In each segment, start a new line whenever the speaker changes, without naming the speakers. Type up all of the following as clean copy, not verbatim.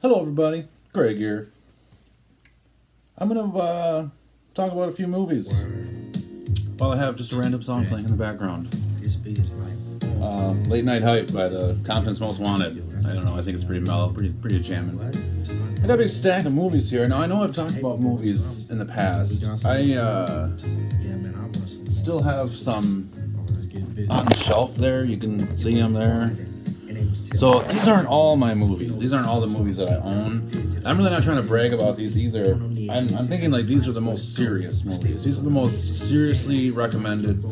Hello, everybody. Greg here. I'm gonna talk about a few movies while I have just a random song playing in the background. Late Night Hype by the Compton's Most Wanted. I don't know. I think it's pretty mellow, pretty jamming. I got a big stack of movies here. Now I know I've talked about movies in the past. I still have some on the shelf there. You can see them there. So these aren't all my movies. These aren't all the movies that I own. I'm really not trying to brag about these either. I'm thinking like these are the most serious movies. These are the most seriously recommended.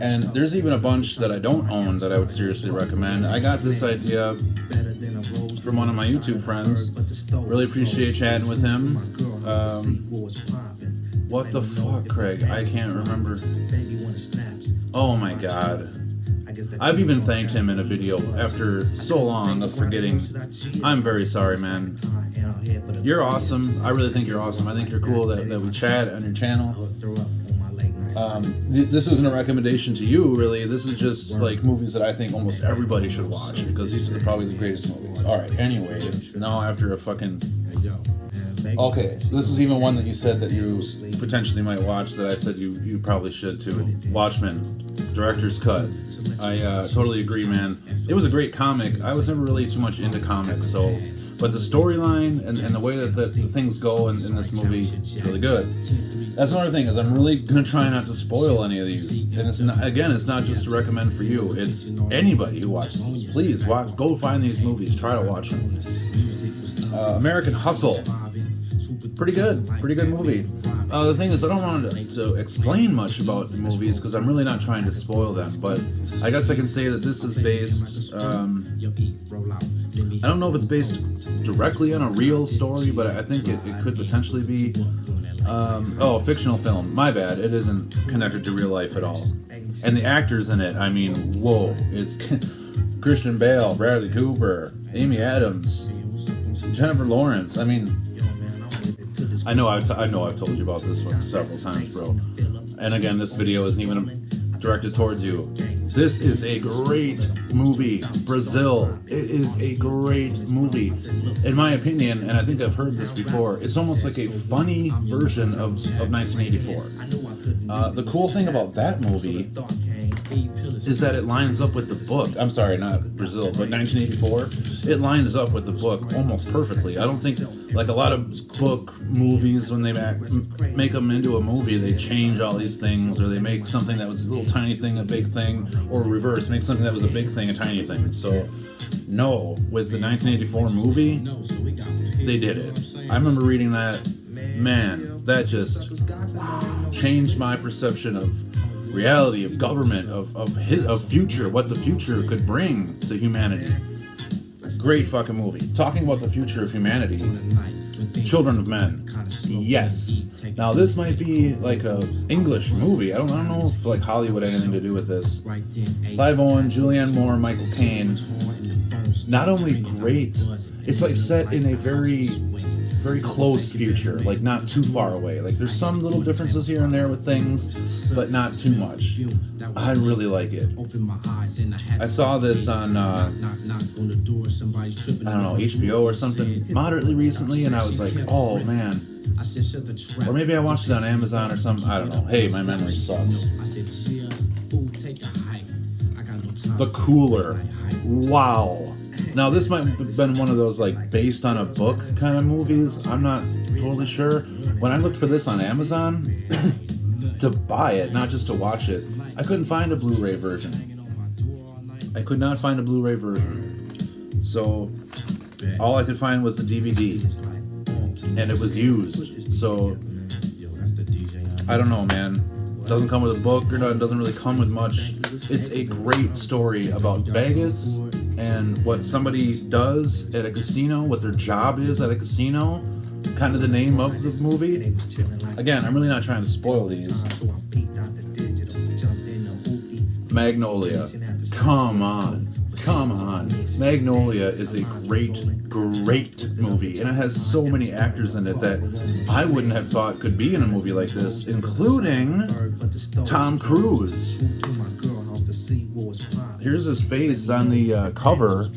And there's even a bunch that I don't own that I would seriously recommend. I got this idea from one of my YouTube friends. Really appreciate chatting with him. What the fuck, Craig? I can't remember. Oh my god. I've even thanked him in a video after so long of forgetting. I'm very sorry, man. You're awesome. I really think you're awesome. I think you're cool that we chat on your channel. This isn't a recommendation to you, really. This is just like movies that I think almost everybody should watch because these are probably the greatest movies. Alright, anyway, now after a fucking... Okay, so this is even one that you said that you potentially might watch that I said you probably should too. Watchmen, director's cut. I totally agree, man. It was a great comic. I was never really too much into comics, so... But the storyline and the way that the things go in this movie is really good. That's another thing, is I'm really going to try not to spoil any of these. And it's not, again, it's not just to recommend for you. It's anybody who watches these. Please, go find these movies. Try to watch them. American Hustle. Pretty good movie. The thing is, I don't want to explain much about the movies because I'm really not trying to spoil them, but I guess I can say that this is based, I don't know if it's based directly on a real story, but I think it could potentially be, a fictional film. My bad, it isn't connected to real life at all. And the actors in it, I mean, whoa, it's Christian Bale, Bradley Cooper, Amy Adams, Jennifer Lawrence. I mean, I know I've told you about this one several times, bro. And again, this video isn't even directed towards you. This is a great movie. Brazil. It is a great movie. In my opinion, and I think I've heard this before, it's almost like a funny version of 1984. The cool thing about that movie is that it lines up with the book. I'm sorry, not Brazil, but 1984. It lines up with the book almost perfectly. I don't think, like a lot of book movies, when they make them into a movie, they change all these things, or they make something that was a little tiny thing a big thing, or reverse, make something that was a big thing a tiny thing. So, no, with the 1984 movie, they did it. I remember reading that. Man, that just changed my perception of reality, of government, of future, what the future could bring to humanity. Great fucking movie. Talking about the future of humanity, Children of Men. Yes. Now this might be like a English movie. I don't know if like Hollywood had anything to do with this. Clive Owen, Julianne Moore, Michael Caine. Not only great, it's like set in a very close future, like not too far away. Like there's some little differences here and there with things, but not too much. I really like it. I saw this on, I don't know, HBO or something moderately recently, and I was like, oh man. Or maybe I watched it on Amazon or something. I don't know. Hey, my memory sucks. The Cooler. Wow. Now, this might have been one of those, like, based on a book kind of movies. I'm not totally sure. When I looked for this on Amazon, to buy it, not just to watch it, I couldn't find a Blu-ray version. I could not find a Blu-ray version. So, all I could find was the DVD. And it was used. So, I don't know, man. Doesn't come with a book, or it doesn't really come with much. It's a great story about Vegas and what somebody does at a casino, what their job is at a casino, kind of the name of the movie. Again, I'm really not trying to spoil these. Magnolia. Come on. Magnolia is a great movie, and it has so many actors in it that I wouldn't have thought could be in a movie like this, including Tom Cruise. Here's his face on the cover.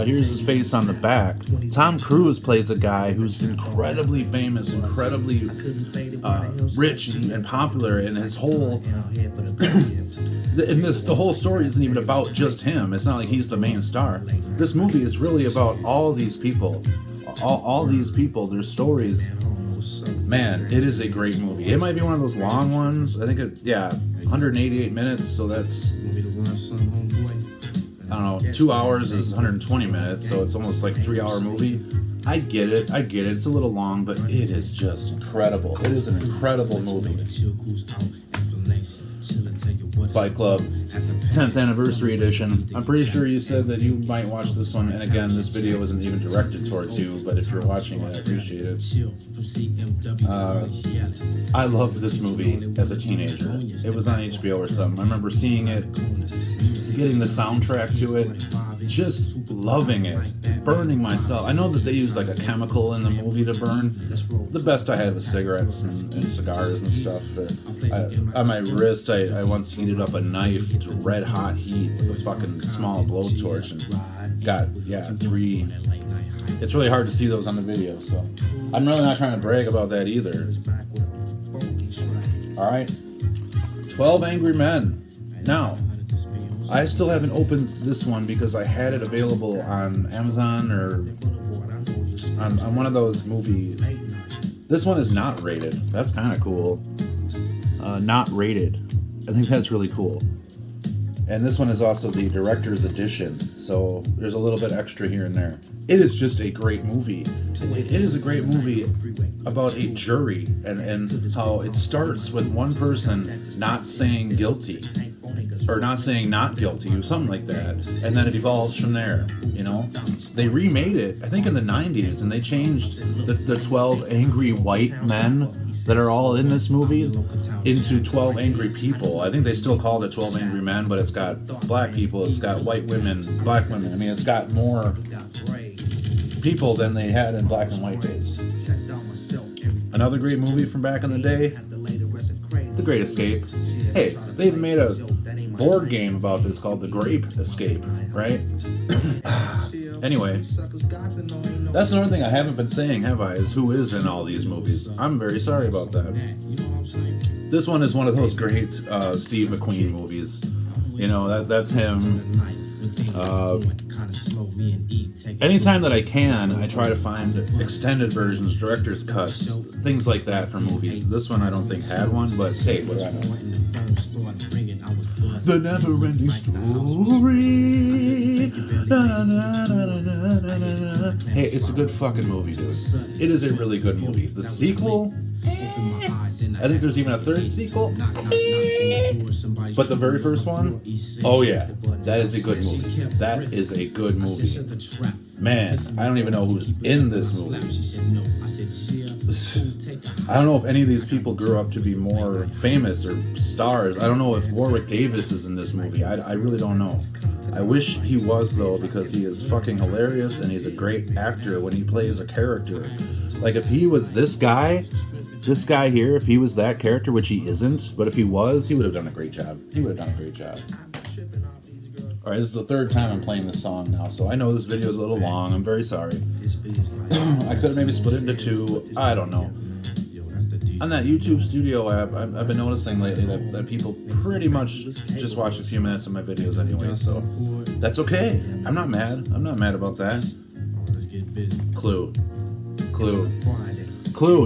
Here's his face on the back. Tom Cruise plays a guy who's incredibly famous, incredibly rich and popular, and his whole the whole story isn't even about just him. It's not like he's the main star. This movie is really about all these people, all these people, their stories. Man, it is a great movie. It might be one of those long ones. I think 188 minutes, so that's, I don't know, 2 hours is 120 minutes, so it's almost like a 3-hour movie. I get it. It's a little long, but it is just incredible. It is an incredible movie. Fight Club, 10th anniversary edition. I'm pretty sure you said that you might watch this one, and again, this video isn't even directed towards you, but if you're watching it, I appreciate it. I loved this movie as a teenager. It was on HBO or something. I remember seeing it, getting the soundtrack to it, just loving it, burning myself. I know that they use like a chemical in the movie to burn. The best I had was cigarettes and cigars and stuff. On my wrist, I once heated up a knife to red hot heat with a fucking small blowtorch and got 3. It's really hard to see those on the video, so I'm really not trying to brag about that either. Alright, 12 Angry Men. Now, I still haven't opened this one because I had it available on Amazon or on one of those movie. This one is not rated. That's kind of cool. Not rated. I think that's really cool. And this one is also the director's edition, so there's a little bit extra here and there. It is just a great movie. It is a great movie about a jury and how it starts with one person not saying guilty, or not saying not guilty, or something like that, and then it evolves from there, you know? They remade it, I think in the 90s, and they changed the 12 angry white men that are all in this movie into 12 angry people. I think they still call it 12 angry men, but it's got black people, it's got white women, black women. I mean, it's got more people than they had in black and white days. Another great movie from back in the day, The Great Escape. Hey, they even made a board game about this called The Grape Escape, right? Anyway, that's another thing I haven't been saying, have I, is who is in all these movies. I'm very sorry about that. This one is one of those great Steve McQueen movies. You know, that's him. Anytime that I can, I try to find extended versions, director's cuts, things like that for movies. This one I don't think had one, but hey, what do I know? The Never-Ending Story. Na, na, na, na, na, na, na. Hey, it's a good fucking movie, dude. It is a really good movie. The sequel, I think there's even a third sequel. But the very first one, oh yeah, that is a good movie. That is a good movie. Man, I don't even know who's in this movie. I don't know if any of these people grew up to be more famous or stars. I don't know if Warwick Davis is in this movie. I really don't know. I wish he was, though, because he is fucking hilarious and he's a great actor when he plays a character. Like, if he was this guy here, if he was that character, which he isn't, but if he was, he would have done a great job. Alright, this is the third time I'm playing this song now, so I know this video is a little long. I'm very sorry. I could have maybe split it into 2. I don't know. On that YouTube Studio app, I've been noticing lately that people pretty much just watch a few minutes of my videos anyway, so that's okay. I'm not mad about that. Clue.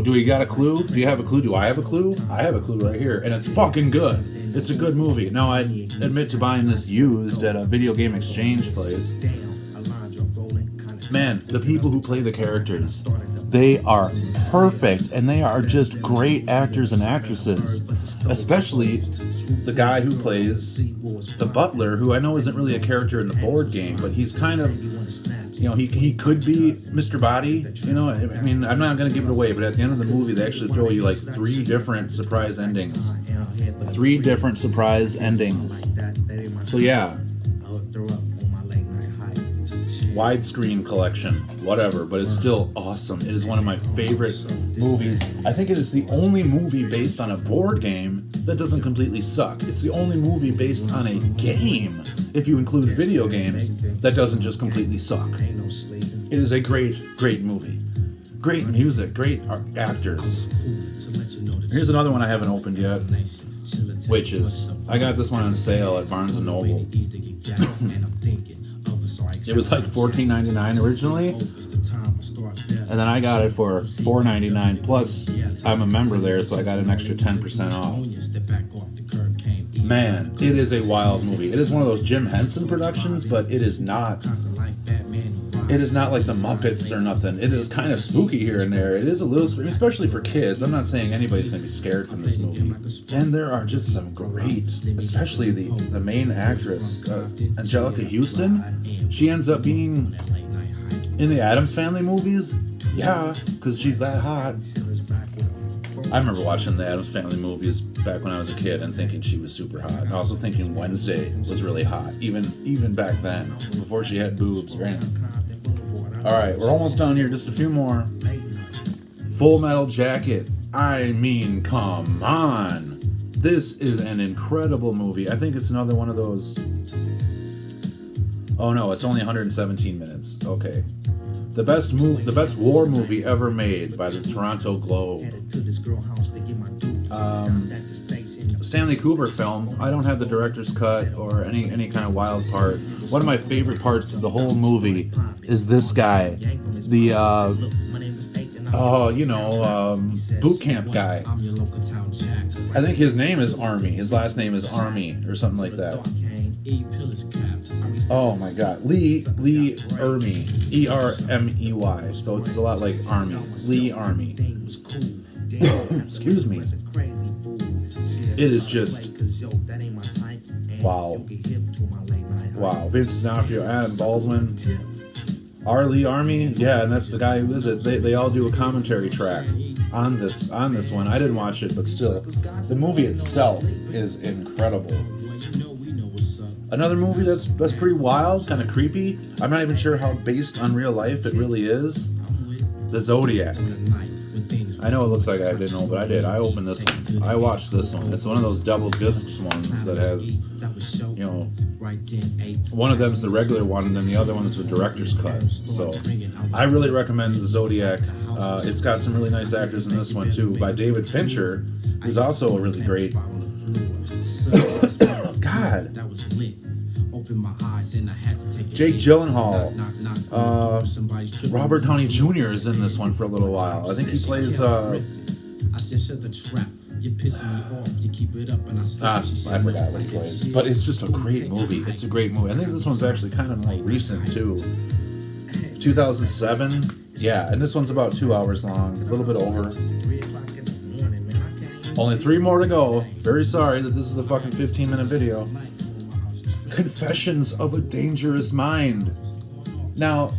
Do we got a clue? Do you have a clue? Do I have a clue? I have a clue right here, and it's fucking good. It's a good movie. Now, I admit to buying this used at a video game exchange place. Man, the people who play the characters, they are perfect, and they are just great actors and actresses. Especially the guy who plays the butler, who I know isn't really a character in the board game, but he's kind of, you know, he could be Mr. Body, you know. I mean, I'm not going to give it away, but at the end of the movie, they actually throw you like 3 different surprise endings. 3 different surprise endings. So yeah. widescreen collection, whatever, but it's still awesome. It is one of my favorite movies. I think it is the only movie based on a board game that doesn't completely suck. It's the only movie based on a game, if you include video games, that doesn't just completely suck. It is a great, great movie. Great music, great actors. Here's another one I haven't opened yet, which is, I got this one on sale at Barnes & Noble. It was like $14.99 originally, and then I got it for $4.99, plus I'm a member there, so I got an extra 10% off. Man, it is a wild movie. It is one of those Jim Henson productions, but it is not like the Muppets or nothing. It is kind of spooky here and there. It is a little spooky, especially for kids. I'm not saying anybody's going to be scared from this movie. And there are just some great, especially the main actress, Angelica Houston. She ends up being in the Addams Family movies. Yeah, because she's that hot. I remember watching the Addams Family movies back when I was a kid and thinking she was super hot. And also thinking Wednesday was really hot, even back then, before she had boobs, right? Alright, we're almost done here, just a few more. Full Metal Jacket. I mean, come on. This is an incredible movie. I think it's another one of those... Oh no, it's only 117 minutes. Okay. The best war movie ever made by the Toronto Globe. Stanley Kubrick film. I don't have the director's cut or any kind of wild part. One of my favorite parts of the whole movie is this guy, the boot camp guy. I think his name is Army. His last name is Army or something like that. Oh my God, Lee Ermey, E-R-M-E-Y. So it's a lot like Army, Lee Army. Excuse me. It is just wow. Vince D'Onofrio, Adam Baldwin, R. Lee Army. Yeah, and that's the guy who is it. They all do a commentary track on this one. I didn't watch it, but still, the movie itself is incredible. Another movie that's pretty wild, kind of creepy. I'm not even sure how based on real life it really is. The Zodiac. I know it looks like I didn't know, but I did. I opened this one. I watched this one. It's one of those double discs ones that has, one of them's the regular one, and then the other one's the director's cut. So I really recommend The Zodiac. It's got some really nice actors in this one too, by David Fincher, who's also a really great. God. Jake Gyllenhaal, Robert Downey Jr. is in this one for a little while. I think he plays. I forgot what he plays, but it's just a great movie. It's a great movie. I think this one's actually kind of more recent too. 2007. Yeah, and this one's about 2 hours long, a little bit over. Only 3 more to go. Very sorry that this is a fucking 15-minute video. Confessions of a Dangerous Mind. Now,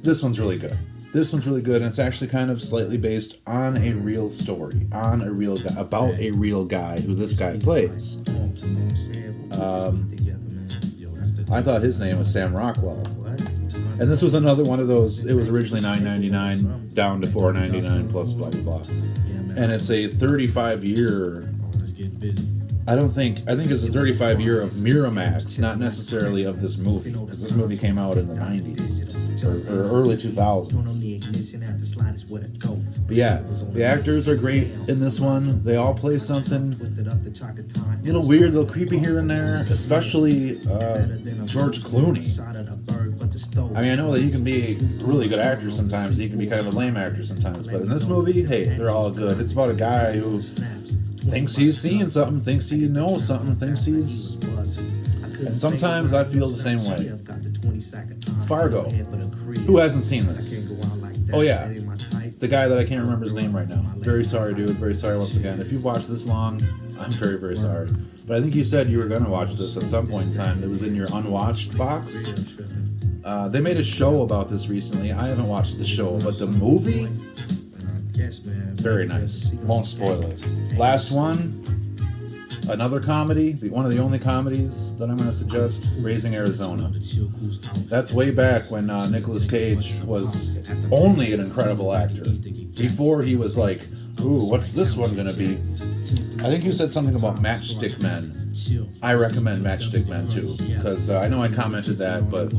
this one's really good. And it's actually kind of slightly based on a real story, on a real guy, about a real guy who this guy plays. I thought his name was Sam Rockwell. And this was another one of those, it was originally $9.99 down to $4.99 plus blah blah blah. And it's a 35-year, I think it's a 35-year of Miramax, not necessarily of this movie, because this movie came out in the 90s or early 2000s. But yeah, the actors are great in this one. They all play something a little weird, a little creepy here and there, especially George Clooney. I mean, I know that he can be a really good actor sometimes, he can be kind of a lame actor sometimes, but in this movie, hey, they're all good. It's about a guy who thinks he's seeing something, thinks he knows something, thinks he's... And sometimes I feel the same way. Fargo. Who hasn't seen this? Oh yeah, the guy that I can't remember his name right now. Very sorry, dude. Very sorry once again. If you've watched this long, I'm very, very sorry. But I think you said you were going to watch this at some point in time. It was in your unwatched box. They made a show about this recently. I haven't watched the show, but the movie... Very nice. Won't spoil it. Last one. Another comedy, one of the only comedies that I'm going to suggest, Raising Arizona. That's way back when Nicolas Cage was only an incredible actor. Before he was like, ooh, what's this one going to be? I think you said something about Matchstick Men. I recommend Matchstick Men too, because I know I commented that, but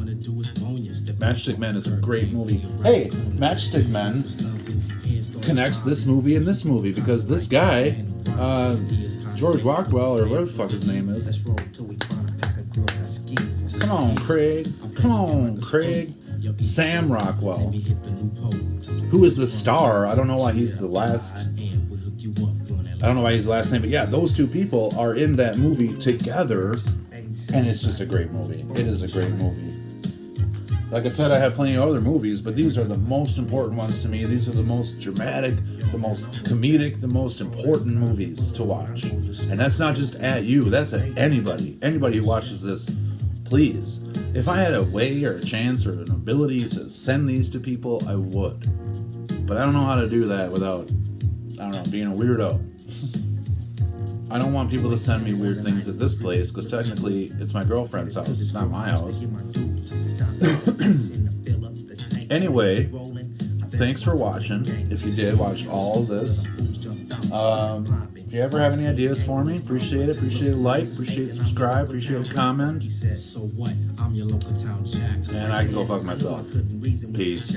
Matchstick Men is a great movie. Hey, Matchstick Men connects this movie and this movie, because this guy, George Rockwell, or whatever the fuck his name is. Come on, Craig. Come on, Craig. Sam Rockwell, who is the star. I don't know why he's the last. I don't know why he's the last name, but yeah, those two people are in that movie together, and it's just a great movie. It is a great movie. Like I said, I have plenty of other movies, but these are the most important ones to me. These are the most dramatic, the most comedic, the most important movies to watch. And that's not just at you, that's at anybody. Anybody who watches this, please. If I had a way or a chance or an ability to send these to people, I would. But I don't know how to do that without, I don't know, being a weirdo. I don't want people to send me weird things at this place, because technically it's my girlfriend's house, it's not my house. Anyway, thanks for watching. If you did watch all of this, if you ever have any ideas for me, appreciate it. Appreciate a like, appreciate a subscribe, appreciate a comment. And I can go fuck myself. Peace.